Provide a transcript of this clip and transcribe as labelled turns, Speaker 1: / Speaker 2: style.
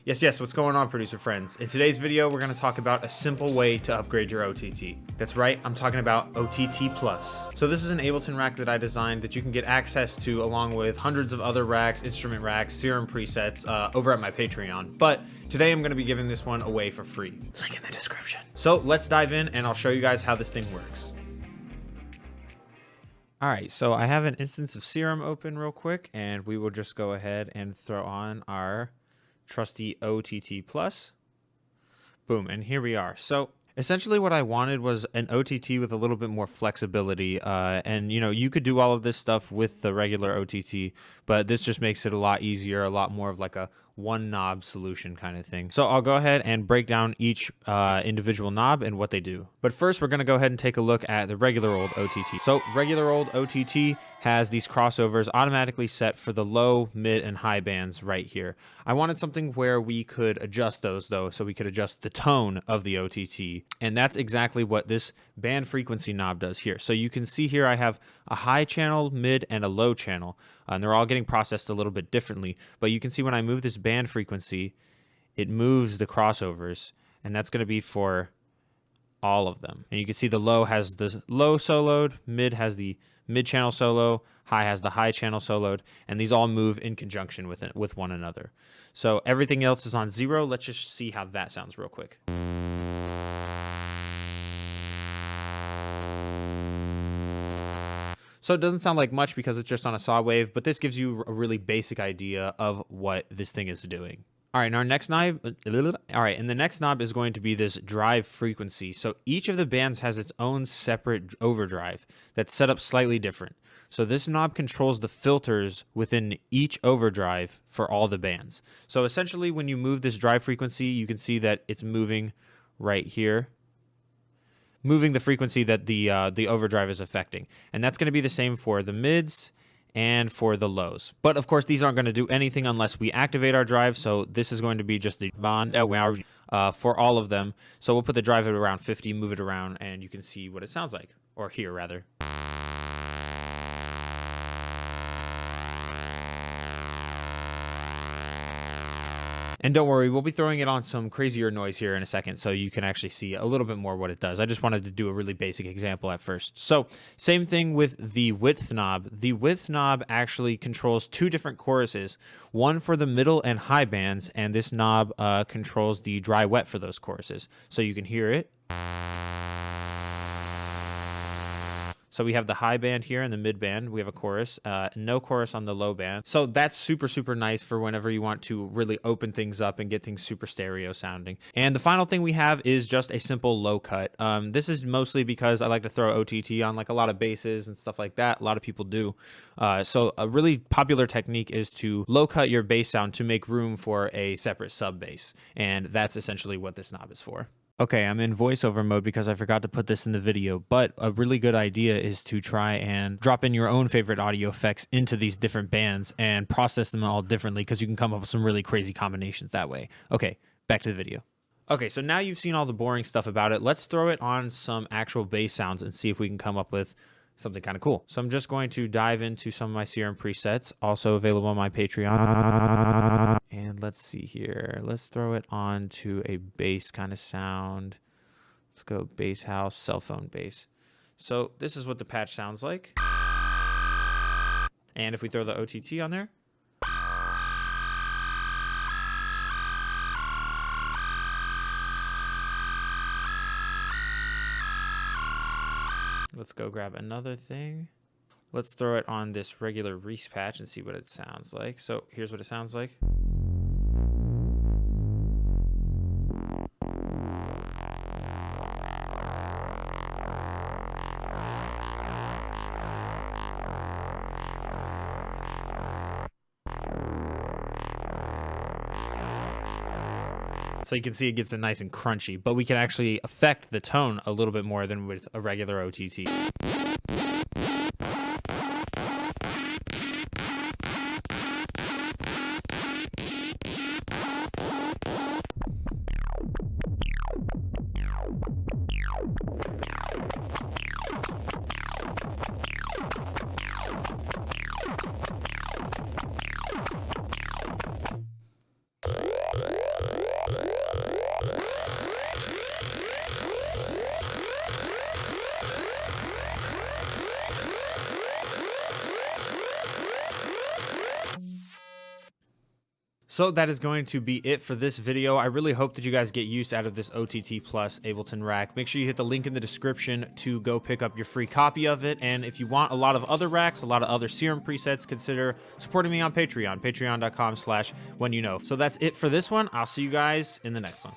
Speaker 1: Yes, what's going on, producer friends? In today's video, we're going to talk about a simple way to upgrade your OTT. That's right, I'm talking about OTT Plus. So this is an Ableton rack that I designed that you can get access to along with hundreds of other racks, instrument racks, Serum presets over at my Patreon. But today I'm going to be giving this one away for free. Link in the description. So let's dive in and I'll show you guys how this thing works. All right, so I have an instance of Serum open real quick, and we will just go ahead and throw on our trusty OTT Plus. Boom, and here we are. So essentially what I wanted was an OTT with a little bit more flexibility, and you could do all of this stuff with the regular OTT, but this just makes it a lot easier, a lot more of like a one knob solution kind of thing. So I'll go ahead and break down each individual knob and what they do. But first we're going to go ahead and take a look at the regular old OTT. So regular old OTT has these crossovers automatically set for the low, mid, and high bands right here. I wanted something where we could adjust those though, so we could adjust the tone of the OTT. And that's exactly what this band frequency knob does here. So you can see here I have a high channel, mid, and a low channel. And they're all getting processed a little bit differently. But you can see when I move this band frequency, it moves the crossovers. And that's going to be for all of them. And you can see the low has the low soloed, mid has the mid channel solo, high has the high channel soloed, and these all move in conjunction with one another. So everything else is on 0. Let's just see how that sounds real quick. So it doesn't sound like much because it's just on a saw wave, but this gives you a really basic idea of what this thing is doing. All right, and our next knob, and the next knob is going to be this drive frequency. So each of the bands has its own separate overdrive that's set up slightly different. So this knob controls the filters within each overdrive for all the bands. So essentially when you move this drive frequency, you can see that it's moving right here, moving the frequency that the overdrive is affecting. And that's going to be the same for the mids and for the lows. But of course, these aren't going to do anything unless we activate our drive. So this is going to be just the bond for all of them. So we'll put the drive at around 50, move it around, and you can see what it sounds like, or hear rather. And don't worry, we'll be throwing it on some crazier noise here in a second so you can actually see a little bit more what it does. I just wanted to do a really basic example at first. So same thing with the width knob. The width knob actually controls 2 different choruses, one for the middle and high bands, and this knob controls the dry wet for those choruses. So you can hear it. So we have the high band here and the mid band. We have a chorus, no chorus on the low band. So that's super nice for whenever you want to really open things up and get things super stereo sounding. And the final thing we have is just a simple low cut. This is mostly because I like to throw OTT on like a lot of basses and stuff like that. A lot of people do. So a really popular technique is to low cut your bass sound to make room for a separate sub bass. And that's essentially what this knob is for. Okay, I'm in voiceover mode because I forgot to put this in the video, but a really good idea is to try and drop in your own favorite audio effects into these different bands and process them all differently because you can come up with some really crazy combinations that way. Okay, back to the video. Okay, so now you've seen all the boring stuff about it. Let's throw it on some actual bass sounds and see if we can come up with something kind of cool. So I'm just going to dive into some of my Serum presets, also available on my Patreon. And let's see here. Let's throw it on to a bass kind of sound. Let's go bass house, cell phone bass. So this is what the patch sounds like. And if we throw the OTT on there. Let's go grab another thing. Let's throw it on this regular Reese patch and see what it sounds like. So here's what it sounds like. So you can see it gets nice and crunchy, but we can actually affect the tone a little bit more than with a regular OTT. So that is going to be it for this video. I really hope that you guys get use out of this OTT Plus Ableton rack. Make sure you hit the link in the description to go pick up your free copy of it. And if you want a lot of other racks, a lot of other Serum presets, consider supporting me on Patreon, patreon.com/whenyouknow. So that's it for this one. I'll see you guys in the next one.